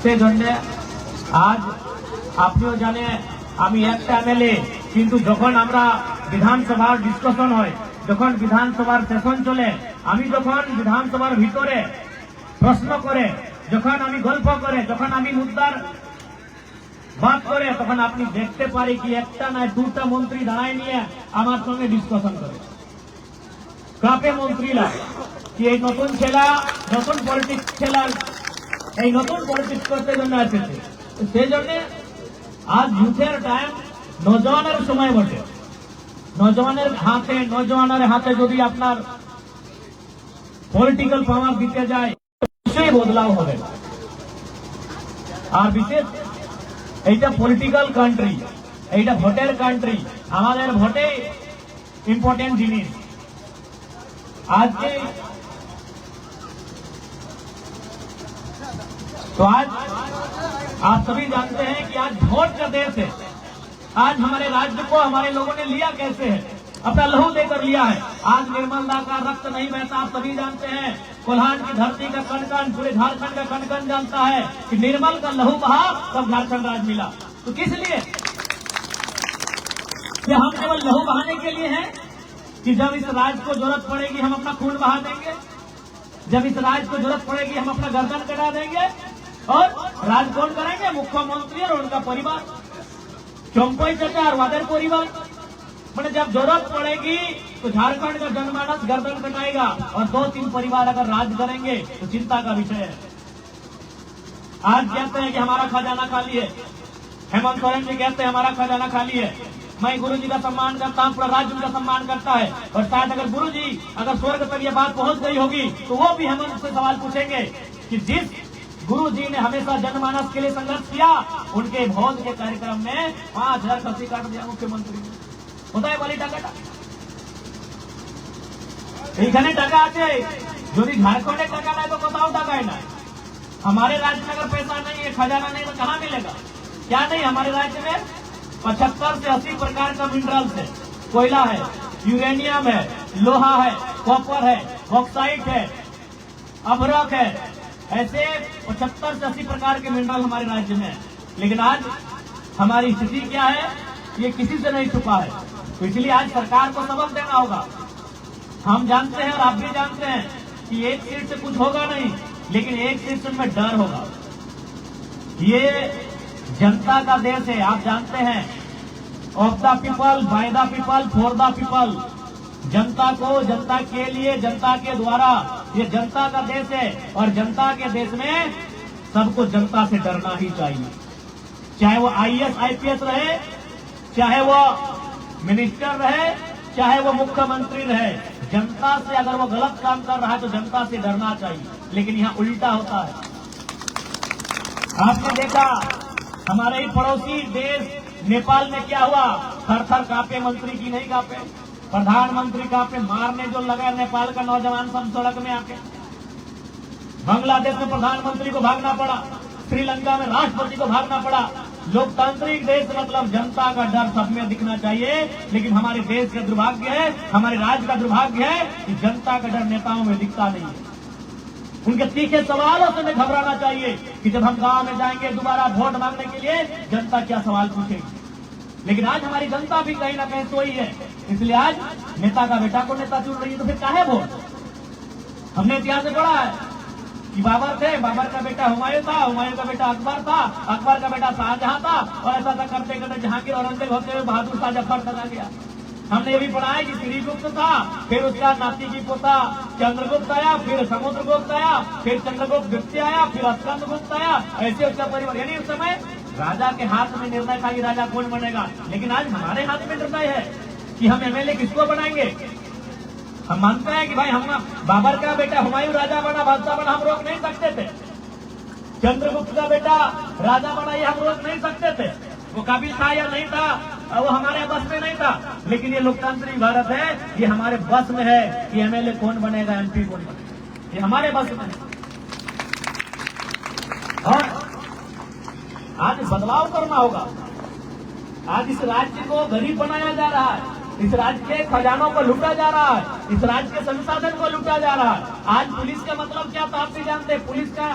সেই জন্য আজ আপনিও জানেন আমি একটা এমএলএ, কিন্তু যখন আমরা বিধানসভার ডিসকাশন হয়, যখন বিধানসভার সেশন চলে, আমি যখন বিধানসভার ভিতরে প্রশ্ন করে, যখন আমি গল্প করে, যখন আমি মুদ্দার বাদ করে, তখন আপনি দেখতে পারি কি একটা না দুটা মন্ত্রী দাঁড়ায় নিয়ে আমার সঙ্গে ডিসকাশন করে। কাপে মন্ত্রীরা কি এই নতুন ছেলা, নতুন পলিটিক্স ছেলা, এই নতুন পলিটিক্স করতে জন্য এসেছে। সেই জন্য আজ ইউথের টাইম, নজওয়ানের সময় বটে। নজওয়ানের হাতে যদি আপনার পলিটিক্যাল পাওয়ার দিতে যায়, নিশ্চয়ই বদলাও হবে। আর বিশেষ এইটা পলিটিক্যাল কান্ট্রি, এইটা ভোটের কান্ট্রি, আমাদের ভোটে ইম্পর্টেন্ট জিনিস। आज के तो आज आप सभी जानते हैं कि आज वोट का देश है। आज हमारे राज्य को हमारे लोगों ने लिया कैसे है, अपना लहू देकर लिया है। आज निर्मला का रक्त नहीं बहता, आप सभी जानते हैं। कोल्हान की धरती का कण कण, पूरे झारखंड का कण कण जानता है कि निर्मल का लहू बहा तब झारखंड राज मिला। तो किस लिए? क्या हम केवल लहू बहाने के लिए हैं कि जब इस राज्य को जरूरत पड़ेगी हम अपना खून बहा देंगे, जब इस राज्य को जरूरत पड़ेगी हम अपना गर्दन कटा देंगे? और राज कौन करेंगे? मुख्यमंत्री और उनका परिवार, चौंपई चचा और वादर परिवार। मैंने जब जरूरत पड़ेगी तो झारखंड का जनमानस गर्दन कटाएगा, और 2-3 परिवार अगर राज करेंगे तो चिंता का विषय है। आज कहते हैं कि हमारा खजाना खाली है, हेमंत सोरेन जी कहते हैं हमारा खजाना खाली है। मैं गुरुजी का सम्मान करता हूं, पूरा राज्य उनका सम्मान करता है। और शायद अगर गुरुजी अगर स्वर्ग तक ये बात पहुंच गई होगी तो वो भी हेमंत से सवाल पूछेंगे कि जिस गुरुजी ने हमेशा जनमानस के लिए संघर्ष किया, उनके भोज के कार्यक्रम में 5000 खसी काट दिया मुख्यमंत्री ने। কোথায় বলি টাকাটা? এইখানে টাকা আছে, যদি ঝাড়খंडে টাকা নাই तो কোথাও টাকাই নাই। हमारे राज्य में अगर पैसा नहीं है, खजाना नहीं, तो कहाँ मिलेगा? क्या नहीं हमारे राज्य में 75 से 80 प्रकार का मिनरल्स है। कोयला है, यूरेनियम है, लोहा है, कॉपर है, बॉक्साइट है, अभ्रक है। ऐसे 75 से 80 प्रकार के मिनरल हमारे राज्य में है। लेकिन आज हमारी स्थिति क्या है, ये किसी से नहीं छुपा है। तो इसलिए आज सरकार को सबक देना होगा। हम जानते हैं और आप भी जानते हैं कि एक सीट से कुछ होगा नहीं, लेकिन एक सीट में डर होगा। ये जनता का देश है, आप जानते हैं। Of the people, by the people, for the people. जनता को, जनता के लिए, जनता के द्वारा, ये जनता का देश है। और जनता के देश में सबको जनता से डरना ही चाहिए। चाहे वो IAS IPS रहे, चाहे वो मिनिस्टर रहे, चाहे वो मुख्यमंत्री रहे, जनता से अगर वो गलत काम कर रहा है तो जनता से डरना चाहिए। लेकिन यहाँ उल्टा होता है। आपने देखा हमारे ही पड़ोसी देश नेपाल में क्या हुआ? थर थर कांपे, मंत्री की नहीं कांपे, प्रधानमंत्री कांपे। मारने जो लगा नेपाल का नौजवान सब सड़क में आके। बांग्लादेश में प्रधानमंत्री को भागना पड़ा, श्रीलंका में राष्ट्रपति को भागना पड़ा। लोकतांत्रिक देश मतलब जनता का डर सब में दिखना चाहिए। लेकिन हमारे देश का दुर्भाग्य है, हमारे राज्य का दुर्भाग्य है कि जनता का डर नेताओं में दिखता नहीं है। उनके तीखे सवालों से हमें घबराना चाहिए कि जब हम गांव में जाएंगे दोबारा वोट मांगने के लिए, जनता क्या सवाल पूछेगी। लेकिन आज हमारी जनता भी कहीं ना कहीं सोई है। इसलिए आज नेता का बेटा को नेता चुन रही है, तो फिर काहे वोट? हमने इतिहास में पढ़ा है कि बाबर थे, बाबर का बेटा हुमायूं था, हुमायूं का बेटा अकबर था, अकबर का बेटा शाहजहां था। और ऐसा था करते करते जहांगीर औरंगजेब होते हुए बहादुर शाह जफर तक आ गया। हमने ये भी पढ़ा है कि श्रीगुप्त था, फिर उसका नाती की पोता चंद्रगुप्त आया, फिर समुद्रगुप्त आया, फिर चंद्रगुप्त द्वितीय आया, फिर स्कंदगुप्त आया। ऐसे उसका परिवार, यानी उस समय राजा के हाथ में निर्णय था कि राजा कौन बनेगा। लेकिन आज हमारे हाथ में निर्णय है कि हम MLA किसको बनाएंगे। हम मानते हैं कि भाई हम बाबर का बेटा हुमायूं राजा बना, बादशाह बना, हम रोक नहीं सकते थे। चंद्रगुप्त का बेटा राजा बना, ये हम रोक नहीं सकते थे। वो काबिल था या नहीं था, वो हमारे बस में नहीं था। लेकिन ये लोकतांत्रिक भारत है, ये हमारे बस में है कि MLA कौन बनेगा, MP कौन बनेगा, ये हमारे बस में है। और आज बदलाव करना होगा। आज इस राज्य को गरीब बनाया जा रहा है, इस राज्य के खजानों को लूटा जा रहा है, इस राज्य के संसाधन को लूटा जा रहा है। आज पुलिस का मतलब क्या था आप भी जानते हैं। पुलिस का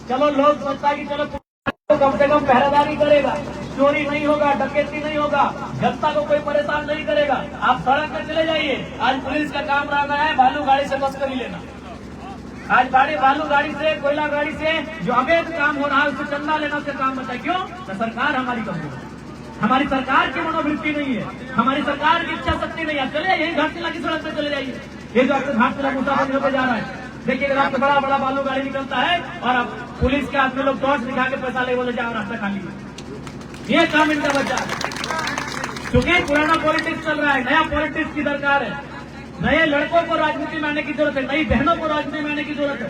चलो लोग सोचता है कि चलो तो कम से कम पहरेदारी करेगा, चोरी नहीं होगा, डकैती नहीं होगा, जनता को कोई परेशान नहीं करेगा। आप सड़क पे चले जाइए, आज पुलिस का काम रहा है बालू गाड़ी से तस्करी लेना। आज बालू गाड़ी से, कोयला गाड़ी से जो अवैध काम हो रहा है उससे चंदा लेना से काम बचा। क्यों? तो सरकार हमारी कमजोर है, हमारी सरकार की मनोवृत्ति नहीं है, हमारी सरकार की इच्छा शक्ति नहीं है। चले यही घाटशिला की सड़क पे चले जाइए, ये जो आपको घाटशिला मुसाफिर होकर जा रहा है, देखिए रास्ते बड़ा बड़ा बालू गाड़ी निकलता है और अब पुलिस के हाथ में लोग टॉर्च दिखा के पैसा ले बोले जाओ रास्ता खाली है। ये काम इनका बचा है। क्योंकि पुराना पॉलिटिक्स चल रहा है, नया पॉलिटिक्स की दरकार है। नए लड़कों को राजनीति में आने की जरूरत है, नई बहनों को राजनीति में आने की जरूरत है।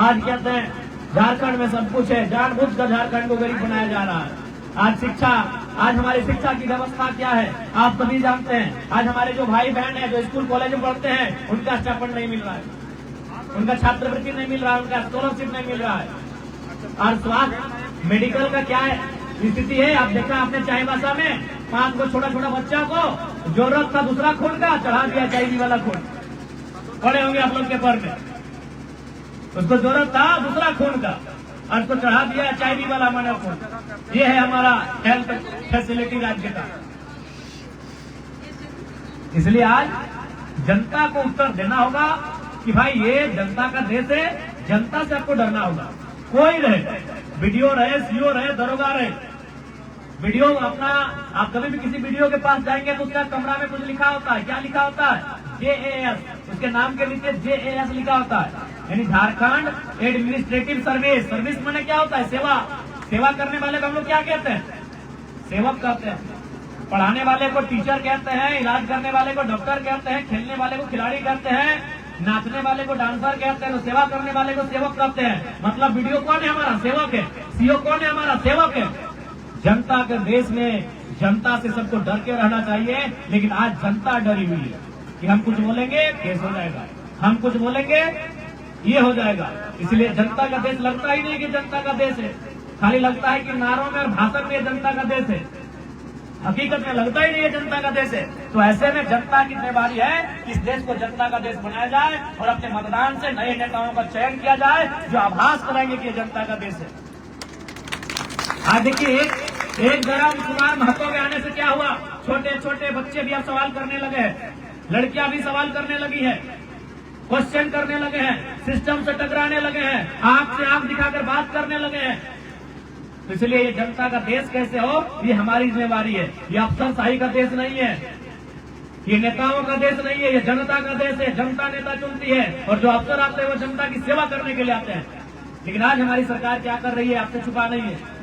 आज कहते हैं झारखंड में सब कुछ है, जानबूझकर झारखंड को गरीब बनाया जा रहा है। आज शिक्षा, आज हमारी शिक्षा की व्यवस्था क्या है आप सभी जानते हैं। आज हमारे जो भाई बहन है जो स्कूल कॉलेज में पढ़ते हैं उनका स्टाइपेंड नहीं मिल रहा है, उनका छात्रवृत्ति नहीं मिल रहा है, उनका स्कॉलरशिप नहीं मिल रहा है। और स्वास्थ्य मेडिकल का क्या स्थिति है आप देखा आपने चाईबासा में 5 को छोटा छोटा बच्चा को जरूरत था दूसरा खून का, चढ़ा दिया चाईबी वाला खून। पढ़े होंगे आप लोग पेपर में, उसको जरूरत था दूसरा खून का और उसको चढ़ा दिया चाईबी वाला मानव खून। ये है हमारा हेल्थ फैसिलिटी राज्य का। इसलिए आज जनता को उत्तर देना होगा कि भाई ये जनता का देश है, जनता से आपको डरना होगा। कोई रहे, वीडियो रहे, सीओ रहे, दरोगा रहे, वीडियो अपना आप कभी भी किसी वीडियो के पास जाएंगे तो उसका कमरा में कुछ लिखा होता है। क्या लिखा होता है? JAS, उसके नाम के नीचे JAS लिखा होता है, यानी झारखंड एडमिनिस्ट्रेटिव सर्विस। सर्विस माने क्या होता है? सेवा। सेवा करने वाले को हम लोग क्या कहते हैं? सेवक कहते हैं। पढ़ाने वाले को टीचर कहते हैं, इलाज करने वाले को डॉक्टर कहते हैं, खेलने वाले को खिलाड़ी कहते हैं, नाचने वाले को डांसर कहते हैं, सेवा करने वाले को सेवक कहते हैं। मतलब वीडियो कौन है? हमारा सेवक है। सीओ कौन है? हमारा सेवक है। जनता के देश में जनता से सबको डर के रहना चाहिए, लेकिन आज जनता डरी हुई है कि हम कुछ बोलेंगे केस हो जाएगा, हम कुछ बोलेंगे ये हो जाएगा। इसलिए जनता का देश लगता ही नहीं कि जनता का देश है, खाली लगता है कि नारों में और भाषण में जनता का देश है, हकीकत में लगता ही नहीं है जनता का देश है। तो ऐसे में जनता की जिम्मेदारी है कि इस देश को जनता का देश बनाया जाए और अपने मतदान से नए नेताओं का चयन किया जाए जो आभास कराएंगे कि जनता का देश है। आज देखिए एक धर्म कुमार महतो के आने से क्या हुआ, छोटे छोटे बच्चे भी अब सवाल करने लगे हैं, लड़कियां भी सवाल करने लगी है, क्वेश्चन करने लगे हैं, सिस्टम से टकराने लगे हैं, आंख से आंख दिखाकर बात करने लगे हैं। तो इसलिए ये जनता का देश कैसे हो ये हमारी जिम्मेवारी है। ये अफसरशाही का देश नहीं है, ये नेताओं का देश नहीं है, ये जनता का देश है। जनता नेता चुनती है और जो अफसर आते हैं वो जनता की सेवा करने के लिए आते हैं। लेकिन आज हमारी सरकार क्या कर रही है आपसे छुपा नहीं है।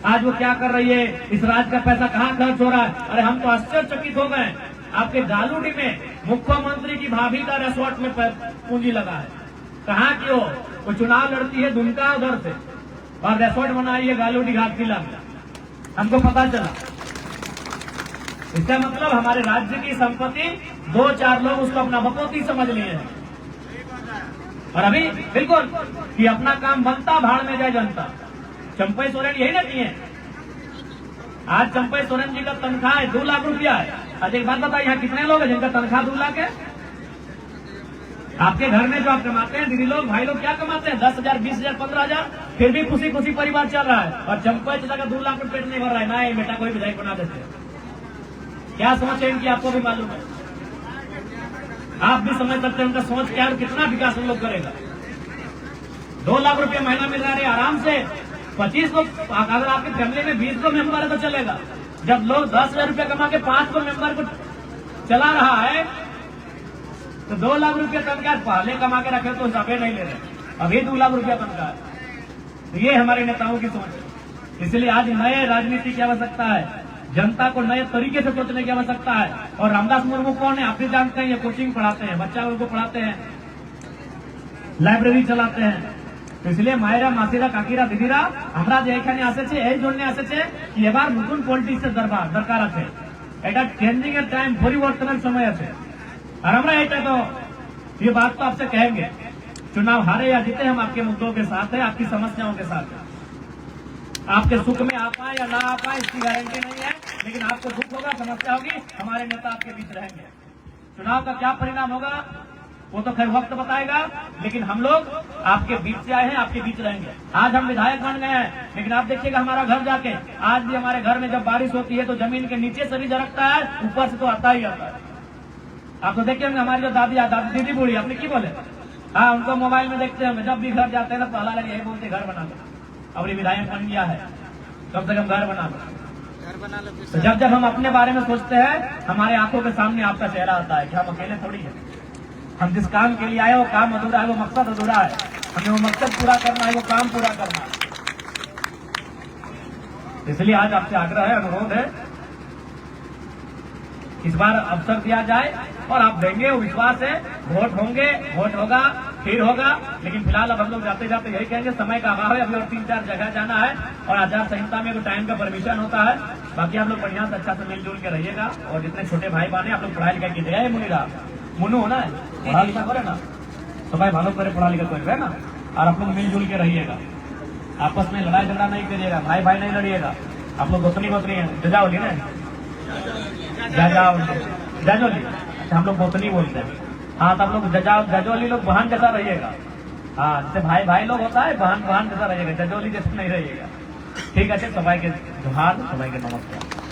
आज वो क्या कर रही है, इस राज का पैसा कहाँ खर्च हो रहा है। अरे हम तो आश्चर्यचकित हो गए, आपके गालूडी में मुख्यमंत्री की भाभी का रिसोर्ट में पूंजी लगा है। कहाँ की हो? वो चुनाव लड़ती है दुमका उधर से और रिसोर्ट बनाई है गालूडी घाटशिला में, हमको पता चला। इसका मतलब हमारे राज्य की संपत्ति 2-4 लोग उसको अपना बकौती समझ लिए हैं। और अभी बिल्कुल कि अपना काम बनता भाड़ में जाए जनता। चंपई सोरेन यही ना किए, आज चंपई सोरेन जी का तनख्वाह है 2 लाख रुपया है। आज एक बात बताइए, यहाँ कितने लोग हैं जिनका तनख्वाह 2 लाख है? आपके घर में जो आप कमाते हैं दीदी लोग भाई लोग क्या कमाते हैं? 10,000, 20,000, 15,000, फिर भी खुशी खुशी परिवार चल रहा है। और चंपई चाचा का 2 लाख रुपये नहीं भर रहा है, ना बेटा कोई विधायक बना देते हैं। क्या सोच है इनकी आपको भी मालूम है, आप भी समझ सकते हैं उनका सोच क्या और कितना विकास हम लोग करेगा। 2 लाख रुपया महीना मिल रहा है आराम से। 25 को अगर आपकी फैमिली में 20 को मेंबर है तो चलेगा। जब लोग 10,000 रुपया कमा के 5 को मेंबर को चला रहा है तो 2 लाख रुपया तनख्वाह पहले कमा के रखे तो हिसाबे नहीं ले रहे, अभी 2 लाख रुपया तनख्वाह है। तो ये हमारे नेताओं की सोच है। इसलिए आज नए राजनीति की आवश्यकता है, जनता को नए तरीके से सोचने की आवश्यकता है। और रामदास मुर्मू कौन है आप भी जानते हैं, ये कोचिंग पढ़ाते हैं, बच्चा उनको पढ़ाते हैं, लाइब्रेरी चलाते हैं। तो इसलिए मायरा मासीरा काकीरा दीदीरा हमरा जो एखाने आसेছে এই জন্য আসেছে कि এবার নতুন পলিটিক্সের দরকার আছে, এটা চেঞ্জিং এর টাইম, পরিবর্তনের সময় আছে। और हमरा এটা तो ये बात तो आपसे कहेंगे, चुनाव हारे या जीते हम आपके मुद्दों के साथ है, आपकी समस्याओं के साथ है। आपके सुख में आ पाए या ना आ पाए इसकी गारंटी नहीं है, लेकिन आपको दुख होगा, समस्या होगी, हमारे नेता आपके बीच रहेंगे। चुनाव का क्या परिणाम होगा वो तो खैर वक्त बताएगा, लेकिन हम लोग आपके बीच से आए हैं, आपके बीच रहेंगे। आज हम विधायक बन गए हैं, लेकिन आप देखिएगा हमारा घर जाके, आज भी हमारे घर में जब बारिश होती है तो जमीन के नीचे से भी झरकता है, ऊपर से तो आता ही आता है। आप तो देखते होंगे हमारी जो दादी दीदी बूढ़ी, आपने की बोले, हाँ उनको मोबाइल में देखते होंगे, जब भी घर जाते हैं ना पहला लगे यही बोलते घर बना लो, अब ये विधायक बन गया है, कम से कम घर बना लो। तो जब जब हम अपने बारे में सोचते हैं, हमारे आंखों के सामने आपका चेहरा आता है कि हम अकेले थोड़ी है। हम जिस काम के लिए आए वो काम अधूरा है, वो मकसद अधूरा है, हमें वो मकसद पूरा करना है, वो काम पूरा करना है। इसलिए आज आपसे आग्रह है, अनुरोध है, इस बार अवसर दिया जाए और आप देंगे, वो विश्वास है, वोट होंगे, वोट होगा, फिर होगा। लेकिन फिलहाल अब हम लोग जाते जाते यही कहेंगे, समय का अभाव है, अभी और 3-4 जगह जाना है और आचार संहिता में टाइम का परमिशन होता है। बाकी आप लोग बढ़िया से अच्छा से मिलजुल के रहिएगा और जितने छोटे भाई बहन आप लोग पढ़ाई लिखाई कीजिएगा। ये मुनीरा मुनू होना है, पढ़ा लिखा करे ना, तो भाई भालो करे पढ़ा लिखा करे ना, और आप लोग मिलजुल के रहिएगा, आपस में लड़ाई झगड़ा नहीं करिएगा, भाई भाई नहीं लड़िएगा। आप लोग गोतनी है, जजाओली ना, जजोली, अच्छा हम लोग गोतनी बोलते हैं। हाँ तो हम लोग जजोली लोग बहन जैसा रहिएगा। हाँ जैसे भाई भाई लोग होता है, बहन बहन जैसा रहिएगा, जजोली जैसा नहीं रहिएगा। ठीक है, सबाई के जोहार, सबाई के नमस्कार।